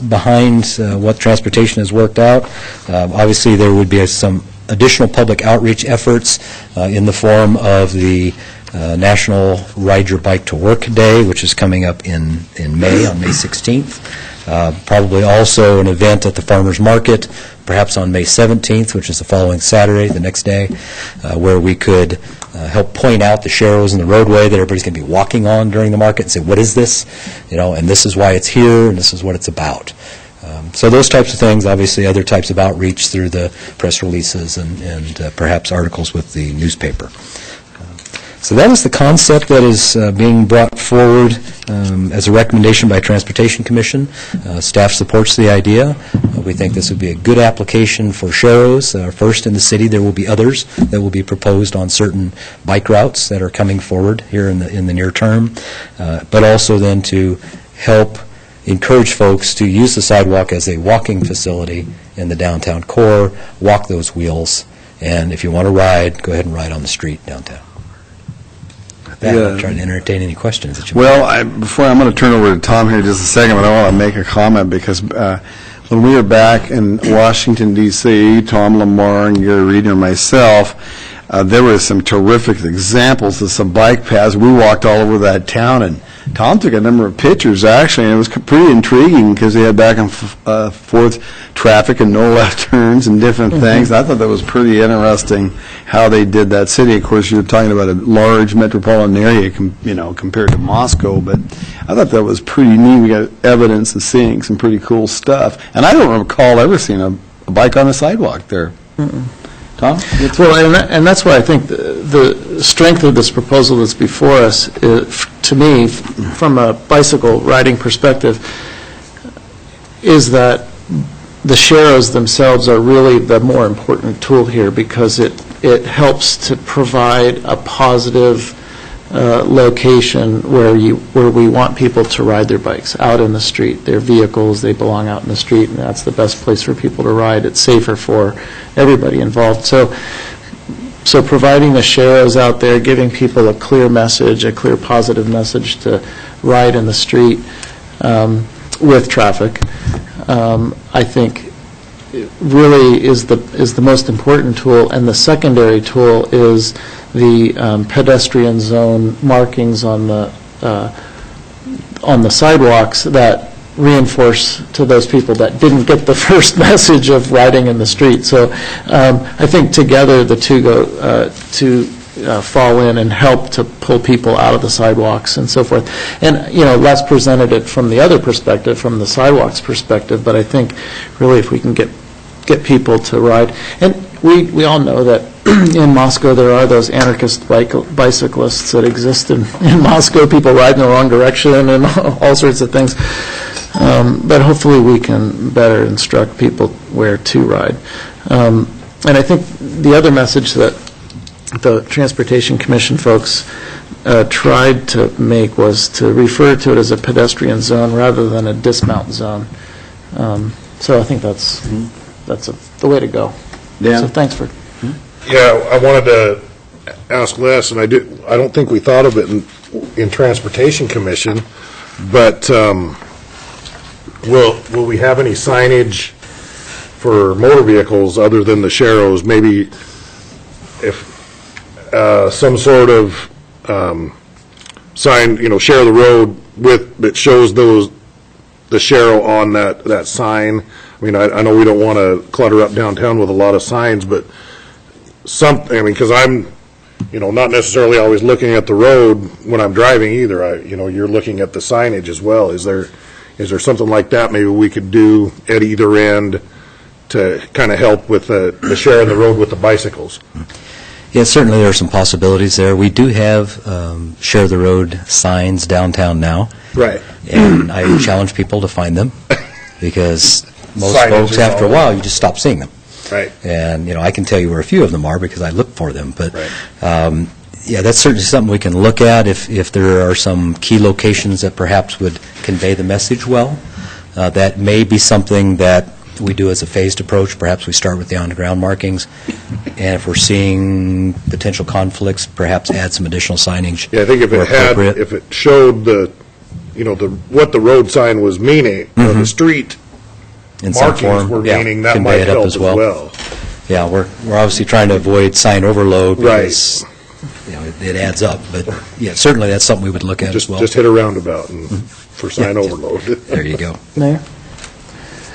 behind what transportation has worked out. Obviously, there would be some additional public outreach efforts in the form of the National Ride Your Bike to Work Day, which is coming up in May, on May 16th. Probably also an event at the Farmers Market, perhaps on May 17th, which is the following Saturday, the next day, where we could help point out the Sheros in the roadway that everybody's going to be walking on during the market and say, what is this? And this is why it's here, and this is what it's about. So those types of things, obviously other types of outreach through the press releases and perhaps articles with the newspaper. So that is the concept that is being brought forward as a recommendation by Transportation Commission. Staff supports the idea. We think this would be a good application for Sheros. First in the city, there will be others that will be proposed on certain bike routes that are coming forward here in the near term, but also then to help encourage folks to use the sidewalk as a walking facility in the downtown core, walk those wheels, and if you want to ride, go ahead and ride on the street downtown. With that, I'm trying to entertain any questions that you Before I'm going to turn over to Tom here in just a second, but I want to make a comment because when we were back in Washington, D.C., Tom Lamar and Gary Reed and myself, there were some terrific examples of some bike paths. We walked all over that town, and Tom took a number of pictures, actually, and it was pretty intriguing because they had back and forth traffic and no left turns and different things. I thought that was pretty interesting how they did that city. Of course, you're talking about a large metropolitan area, compared to Moscow, but I thought that was pretty neat. We got evidence of seeing some pretty cool stuff. And I don't recall ever seeing a bike on the sidewalk there. Tom? Well, and that's why I think the strength of this proposal that's before us, to me, from a bicycle riding perspective, is that the Sheros themselves are really the more important tool here because it helps to provide a positive location where we want people to ride their bikes out in the street. Their vehicles, they belong out in the street, and that's the best place for people to ride. It's safer for everybody involved. So providing the Sheros out there, giving people a clear message, a clear positive message to ride in the street with traffic, I think really is the most important tool. And the secondary tool is the pedestrian zone markings on the sidewalks that reinforce to those people that didn't get the first message of riding in the street. So I think together the two go to fall in and help to pull people out of the sidewalks and so forth. And, Les presented it from the other perspective, from the sidewalks perspective, but I think really if we can get people to ride, and we all know that in Moscow there are those anarchist bicyclists that exist in Moscow, people ride in the wrong direction and all sorts of things. But hopefully we can better instruct people where to ride. And I think the other message that the Transportation Commission folks tried to make was to refer to it as a pedestrian zone rather than a dismount zone. So I think that's the way to go. Dan? So thanks for... Yeah, I wanted to ask Les, and I don't think we thought of it in Transportation Commission, but will we have any signage for motor vehicles other than the Sharrows? Maybe if some sort of sign, share the road that shows the Sharrow on that sign. I mean, I know we don't want to clutter up downtown with a lot of signs, but something, because I'm, not necessarily always looking at the road when I'm driving either. You're looking at the signage as well. Is there something like that maybe we could do at either end to kind of help with the sharing the road with the bicycles? Yeah, certainly there are some possibilities there. We do have share the road signs downtown now. Right. And I challenge people to find them because most folks, after a while, you just stop seeing them. Right. And, I can tell you where a few of them are because I look for them. But, right. Yeah, that's certainly something we can look at if there are some key locations that perhaps would convey the message well. That may be something that we do as a phased approach. Perhaps we start with the on-the-ground markings, and if we're seeing potential conflicts, perhaps add some additional signage. Yeah, I think if it showed what the road sign was meaning, the street in some markings form, were meaning, that convey might it up help as well. Yeah, we're obviously trying to avoid sign overload because right. It adds up. But yeah, certainly that's something we would look at as well. Just hit a roundabout for sign overload. There you go. Mayor?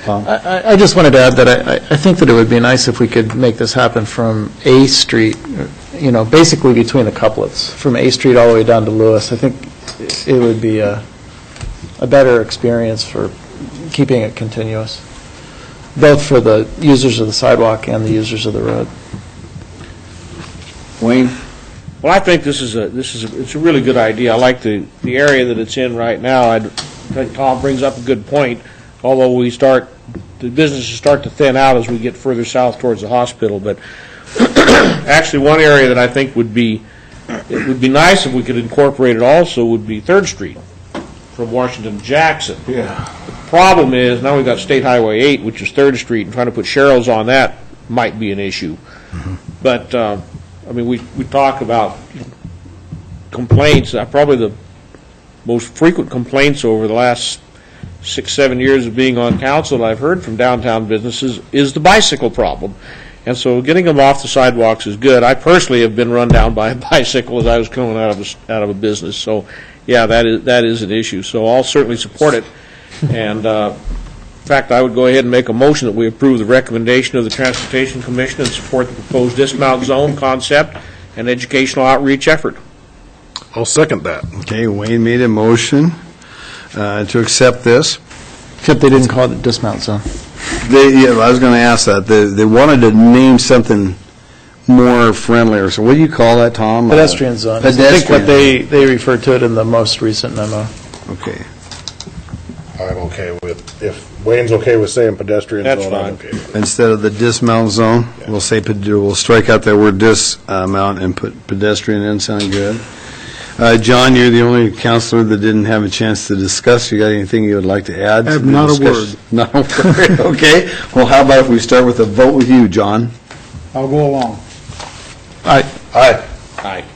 I just wanted to add that I think that it would be nice if we could make this happen from A Street, basically between the couplets, from A Street all the way down to Lewis. I think it would be a better experience for keeping it continuous, both for the users of the sidewalk and the users of the road. Wayne? Well, I think it's a really good idea. I like the area that it's in right now. I think Tom brings up a good point. Although the businesses start to thin out as we get further south towards the hospital. But actually, one area that I think would be nice if we could incorporate it also would be 3rd Street from Washington to Jackson. Yeah. The problem is now we've got State Highway 8, which is 3rd Street, and trying to put Sharrows on that might be an issue. Mm-hmm. But we talk about complaints. Probably the most frequent complaints over the last 6-7 years of being on council I've heard from downtown businesses is the bicycle problem. And so getting them off the sidewalks is good. I personally have been run down by a bicycle as I was coming out of a business. So, yeah, that is an issue. So I'll certainly support it. And, in fact, I would go ahead and make a motion that we approve the recommendation of the Transportation Commission and support the proposed dismount zone concept and educational outreach effort. I'll second that. Okay, Wayne made a motion to accept this. Except they didn't call it a dismount zone. I was going to ask that. They wanted to name something more friendlier. So what do you call that, Tom? Pedestrian zone. Pedestrian. I think what they referred to it in the most recent memo. Okay. I'm okay with, if Wayne's okay with saying pedestrian That's zone, fine. I'm okay with it. Instead of the dismount zone, we'll strike out that word dismount and put pedestrian in. Sound good? John, you're the only counselor that didn't have a chance to discuss. You got anything you would like to add? I have not a word. Not a word. Okay. Well, how about if we start with a vote with you, John? I'll go along. Aye. Aye.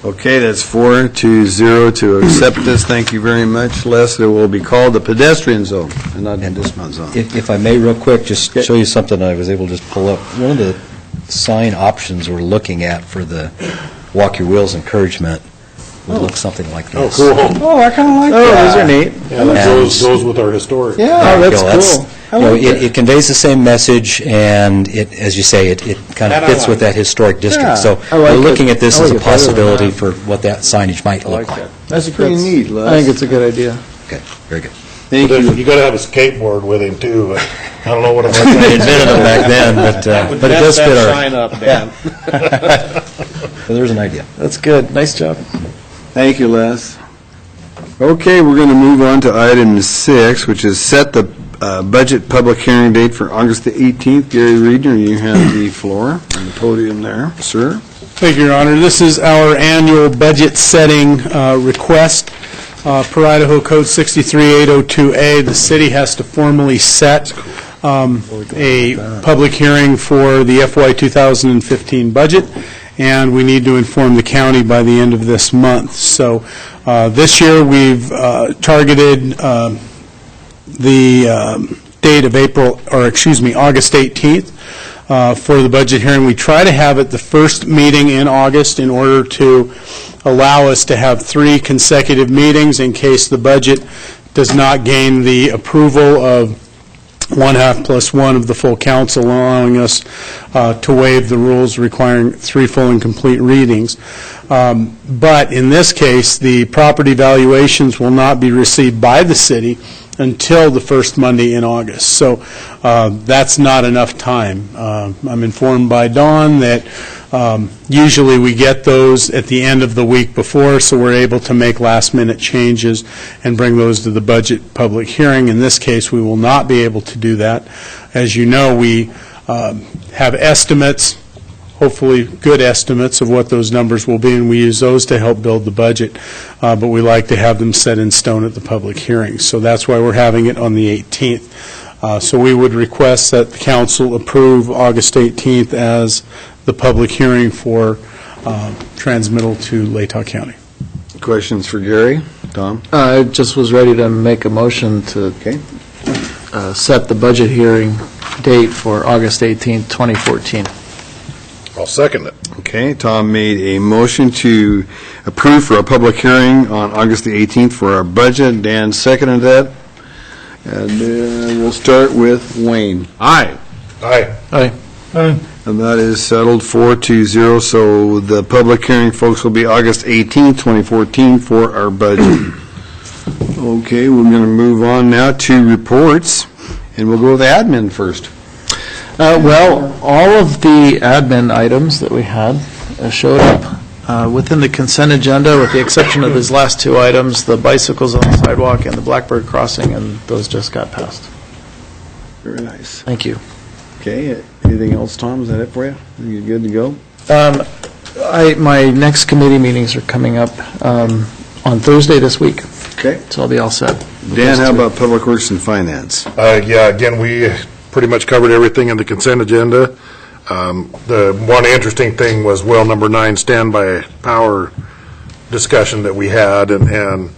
Okay, that's 4-0 to accept this. Thank you very much, Les. It will be called the pedestrian zone and not the dismount zone. If I may, real quick, just show you something I was able to just pull up. One of the sign options we're looking at for the Walk Your Wheels encouragement would look something like this. Oh, cool. Oh, I kind of like Oh, that. those are neat. Yeah, that goes with our historic. Yeah. Oh, There you that's go. cool. it conveys the same message, and it, as you say, it kind of fits with that historic district. So we're looking at this as a possibility for what that signage might look like. That's pretty neat, Les. I think it's a good idea. Okay, very good. Thank you. You got to have a skateboard with him, too. But I don't know what it was. They invented them back then, but it does fit our... Sign up, Dan. So there's an idea. That's good. Nice job. Thank you, Les. Okay, we're going to move on to item 6, which is set the budget public hearing date for August the 18th. Gary Reedner, you have the floor on the podium there, sir. Thank you, Your Honor. This is our annual budget setting request. Per Idaho Code 63802A, the city has to formally set a public hearing for the FY 2015 budget, and we need to inform the county by the end of this month. So this year, we've targeted the date of August 18th for the budget hearing. We try to have it the first meeting in August in order to allow us to have 3 consecutive meetings in case the budget does not gain the approval of 1/2 plus 1 of the full council, allowing us to waive the rules requiring 3 full and complete readings. But in this case, the property valuations will not be received by the city until the first Monday in August. So that's not enough time. I'm informed by Dawn that usually we get those at the end of the week before, so we're able to make last-minute changes and bring those to the budget public hearing. In this case, we will not be able to do that. As you know, we have estimates, hopefully good estimates of what those numbers will be, and we use those to help build the budget, but we like to have them set in stone at the public hearing. So that's why we're having it on the 18th. So we would request that the council approve August 18th as the public hearing for transmittal to Latah County. Questions for Gary? Tom? I just was ready to make a motion to set the budget hearing date for August 18th, 2014. I'll second it. Okay, Tom made a motion to approve for a public hearing on August the 18th for our budget. Dan seconded that. And we'll start with Wayne. Aye. Aye. Aye. And that is settled 4-0. So the public hearing, folks, will be August 18th, 2014 for our budget. Okay, we're going to move on now to reports, and we'll go with admin first. Well, all of the admin items that we had showed up within the consent agenda, with the exception of these last 2 items, the bicycles on the sidewalk and the Blackbird crossing, and those just got passed. Very nice. Thank you. Okay, anything else, Tom? Is that it for you? Are you good to go? My next committee meetings are coming up on Thursday this week. Okay. So I'll be all set. Dan, how about Public Works and Finance? Yeah, again, we pretty much covered everything in the consent agenda. The one interesting thing was well number 9, standby power discussion that we had, and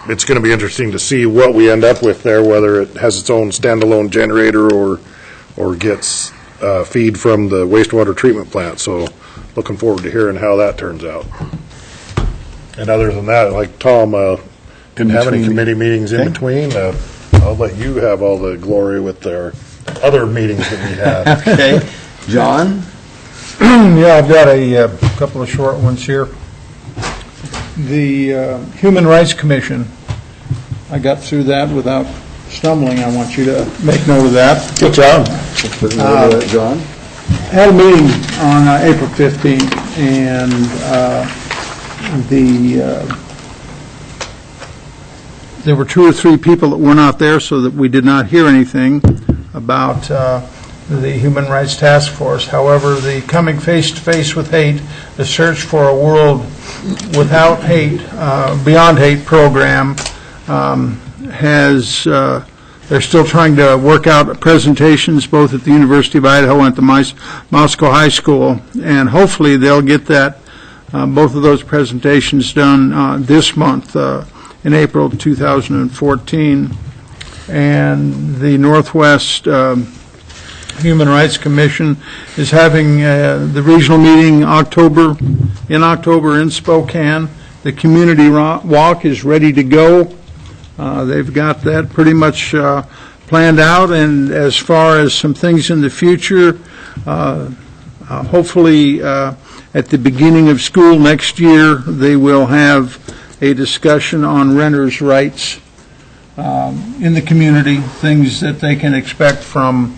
it's going to be interesting to see what we end up with there, whether it has its own standalone generator or gets feed from the wastewater treatment plant. So looking forward to hearing how that turns out. And other than that, like Tom, didn't have any committee meetings in between. I'll let you have all the glory with our other meetings that we had. Okay. John? Yeah, I've got a couple of short ones here. The Human Rights Commission, I got through that without stumbling. I want you to make note of that. Good job. John? Had a meeting on April 15th, and there were 2 or 3 people that were not there, so that we did not hear anything about the Human Rights Task Force. However, the Coming Face to Face with Hate, the Search for a World Without Hate, Beyond Hate program has, they're still trying to work out presentations both at the University of Idaho and at the Moscow High School, and hopefully they'll get that, both of those presentations done this month, in April 2014. And the Northwest Human Rights Commission is having the regional meeting in October in Spokane. The community walk is ready to go. They've got that pretty much planned out, and as far as some things in the future, hopefully at the beginning of school next year, they will have a discussion on renters' rights in the community, things that they can expect from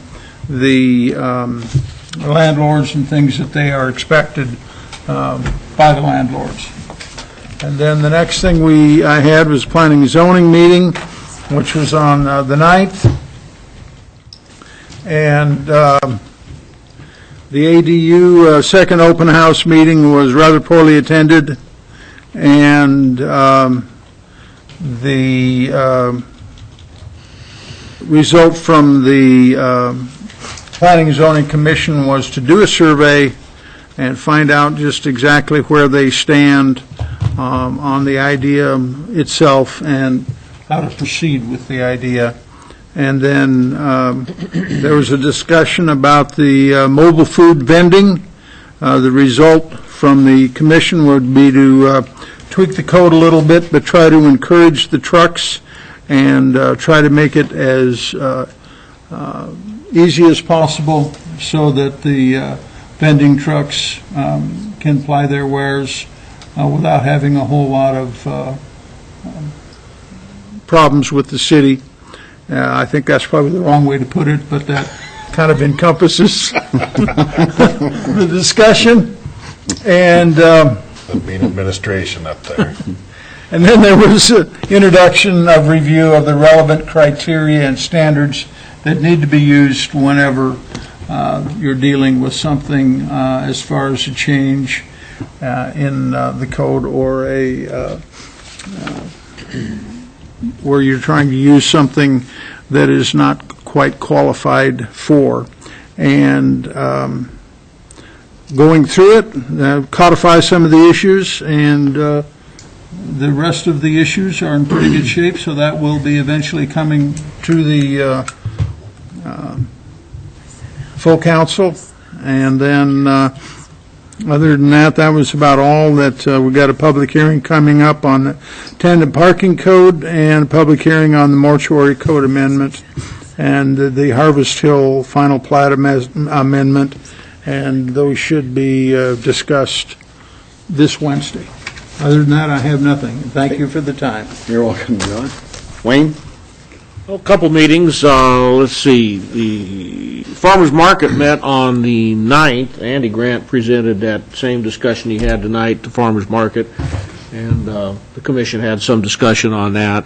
the landlords and things that they are expected by the landlords. And then the next thing I had was planning and zoning meeting, which was on the 9th. And the ADU second open house meeting was rather poorly attended, and the result from the Planning and Zoning Commission was to do a survey and find out just exactly where they stand on the idea itself and how to proceed with the idea. And then there was a discussion about the mobile food vending. The result from the commission would be to tweak the code a little bit, but try to encourage the trucks and try to make it as easy as possible so that the vending trucks can ply their wares without having a whole lot of problems with the city. I think that's probably the wrong way to put it, but that kind of encompasses the discussion. And That'd be an administration up there. And then there was an introduction of review of the relevant criteria and standards that need to be used whenever you're dealing with something as far as a change in the code or where you're trying to use something that is not quite qualified for. And going through it, codify some of the issues, and the rest of the issues are in pretty good shape, so that will be eventually coming to the full council. And then other than that, that was about all. That we got a public hearing coming up on the tenant parking code and a public hearing on the mortuary code amendment and the Harvest Hill final plat amendment, and those should be discussed this Wednesday. Other than that, I have nothing. Thank you for the time. You're welcome, John. Wayne? A couple meetings. Let's see. The farmers market met on the 9th. Andy Grant presented that same discussion he had tonight, the farmers market, and the commission had some discussion on that.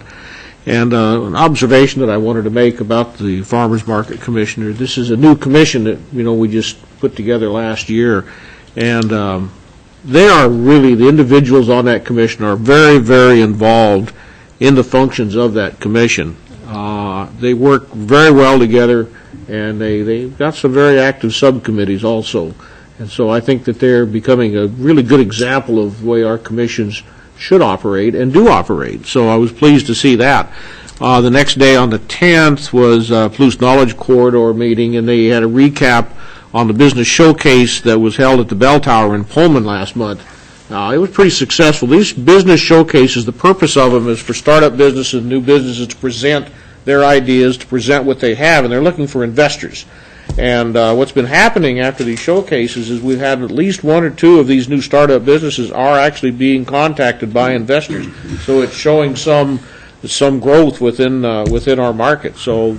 And an observation that I wanted to make about the farmers market commissioner. This is a new commission that we just put together last year, and they are really, the individuals on that commission are very, very involved in the functions of that commission. They work very well together, and they've got some very active subcommittees also. And so I think that they're becoming a really good example of the way our commissions should operate and do operate. So I was pleased to see that. The next day on the 10th was Palouse Knowledge Corridor meeting, and they had a recap on the business showcase that was held at the Bell Tower in Pullman last month. It was pretty successful. These business showcases, the purpose of them is for startup businesses, new businesses to present their ideas, to present what they have, and they're looking for investors. And what's been happening after these showcases is we've had at least one or two of these new startup businesses are actually being contacted by investors. So it's showing some growth within our market. So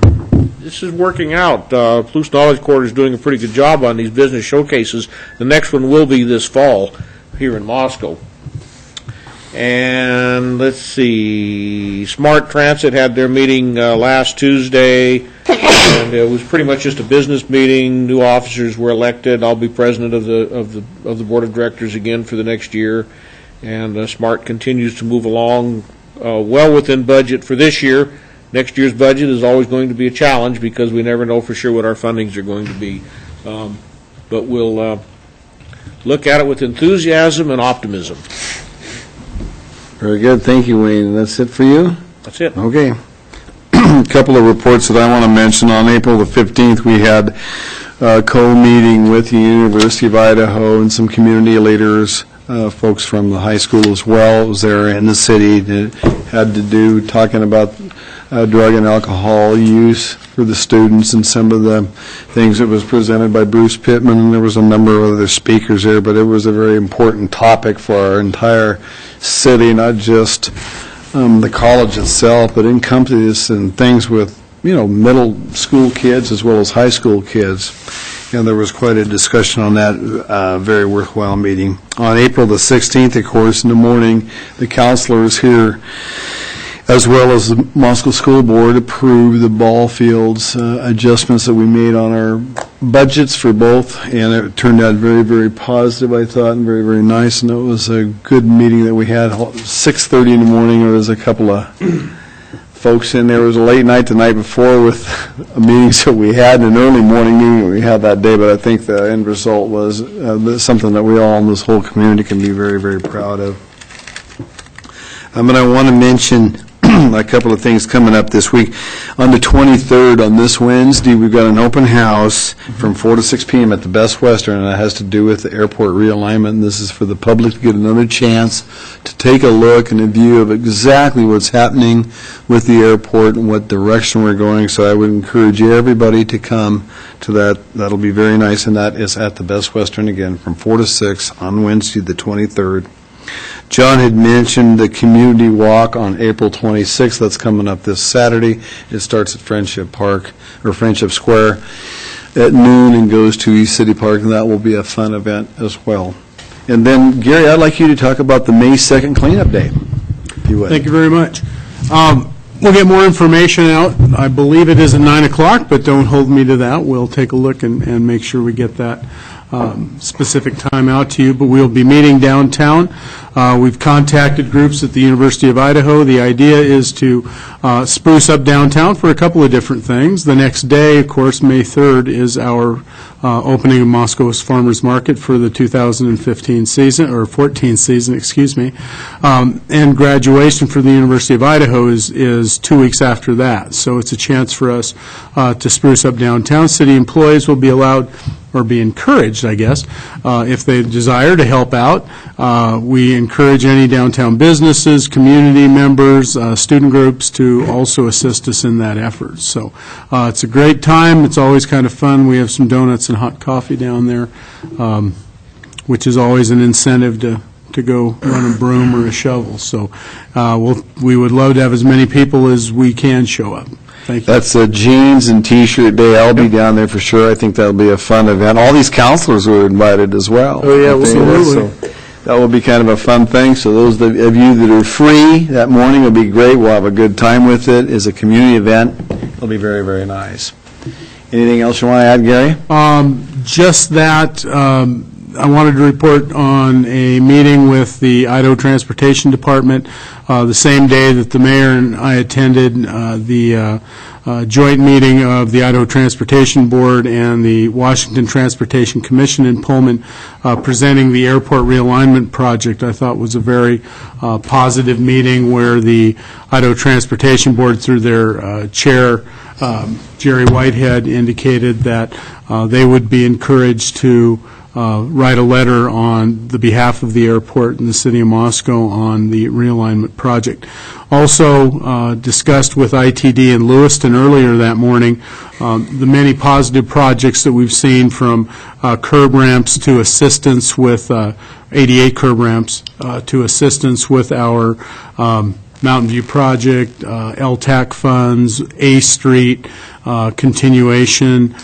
this is working out. Palouse Knowledge Corridor is doing a pretty good job on these business showcases. The next one will be this fall here in Moscow. And let's see, Smart Transit had their meeting last Tuesday, and it was pretty much just a business meeting. New officers were elected. I'll be president of the board of directors again for the next year, and Smart continues to move along well within budget for this year. Next year's budget is always going to be a challenge because we never know for sure what our fundings are going to be, but we'll look at it with enthusiasm and optimism. Very good. Thank you, Wayne. That's it for you? That's it. Okay. A couple of reports that I want to mention. On April the 15th, we had a co-meeting with the University of Idaho and some community leaders, folks from the high school as well. It was there in the city. It had to do talking about drug and alcohol use for the students, and some of the things that was presented by Bruce Pittman, and there was a number of other speakers there, but it was a very important topic for our entire city, not just the college itself, but encompasses and things with, middle school kids as well as high school kids. And there was quite a discussion on that, very worthwhile meeting. On April the 16th, of course, in the morning, the counselors here, as well as the Moscow School Board, approved the ball fields adjustments that we made on our budgets for both, and it turned out very, very positive, I thought, and very, very nice, and it was a good meeting that we had. 6:30 in the morning, there was a couple of folks in there. It was a late night the night before with meetings that we had, and an early morning meeting that we had that day, but I think the end result was something that we all in this whole community can be very, very proud of. And I want to mention a couple of things coming up this week. On the 23rd, on this Wednesday, we've got an open house from 4 to 6 p.m. at the Best Western, and it has to do with the airport realignment. And this is for the public to get another chance to take a look and a view of exactly what's happening with the airport and what direction we're going. So I would encourage everybody to come to that. That'll be very nice, and that is at the Best Western again from 4 to 6 on Wednesday, the 23rd. John had mentioned the community walk on April 26th. That's coming up this Saturday. It starts at Friendship Park, or Friendship Square, at noon and goes to East City Park, and that will be a fun event as well. And then, Gary, I'd like you to talk about the May 2nd cleanup day, if you would. Thank you very much. We'll get more information out. I believe it is at 9 o'clock, but don't hold me to that. We'll take a look and make sure we get that specific time out to you, but we'll be meeting downtown. We've contacted groups at the University of Idaho. The idea is to spruce up downtown for a couple of different things. The next day, of course, May 3rd, is our opening of Moscow's Farmers Market for the 2015 season, or 14 season, excuse me. And graduation for the University of Idaho is 2 weeks after that. So it's a chance for us to spruce up downtown. City employees will be allowed, or be encouraged, I guess, if they desire to help out. We encourage any downtown businesses, community members, student groups to also assist us in that effort. So it's a great time. It's always kind of fun. We have some donuts and hot coffee down there, which is always an incentive to go run a broom or a shovel. So we would love to have as many people as we can show up. Thank you. That's a jeans and T-shirt day. I'll be down there for sure. I think that'll be a fun event. All these counselors were invited as well. Oh, yeah, absolutely. So that will be kind of a fun thing. So those of you that are free that morning will be great. We'll have a good time with it. It's a community event. It'll be very, very nice. Anything else you want to add, Gary? Just that I wanted to report on a meeting with the Idaho Transportation Department the same day that the mayor and I attended the joint meeting of the Idaho Transportation Board and the Washington Transportation Commission in Pullman presenting the airport realignment project. I thought was a very positive meeting where the Idaho Transportation Board, through their chair, Jerry Whitehead, indicated that they would be encouraged to write a letter on the behalf of the airport and the city of Moscow on the realignment project. Also discussed with ITD in Lewiston earlier that morning the many positive projects that we've seen, from curb ramps to assistance with 88 curb ramps to assistance with our Mountain View project, LTAC funds, A Street, continuation,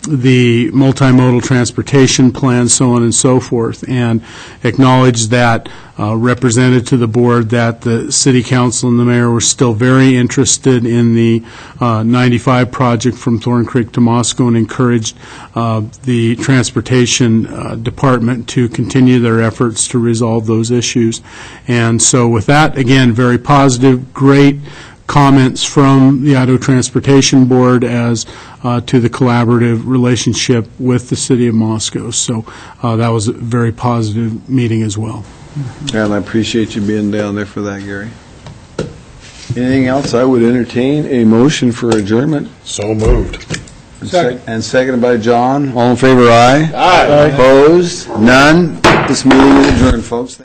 the multimodal transportation plan, so on and so forth, and acknowledged that, represented to the board, that the city council and the mayor were still very interested in the 95 project from Thorn Creek to Moscow, and encouraged the transportation department to continue their efforts to resolve those issues. And so with that, again, very positive, great comments from the Idaho Transportation Board as to the collaborative relationship with the city of Moscow. So that was a very positive meeting as well. And I appreciate you being down there for that, Gary. Anything else? I would entertain a motion for adjournment. So moved. And seconded by John. All in favor, aye. Aye. Opposed? None. This meeting is adjourned, folks.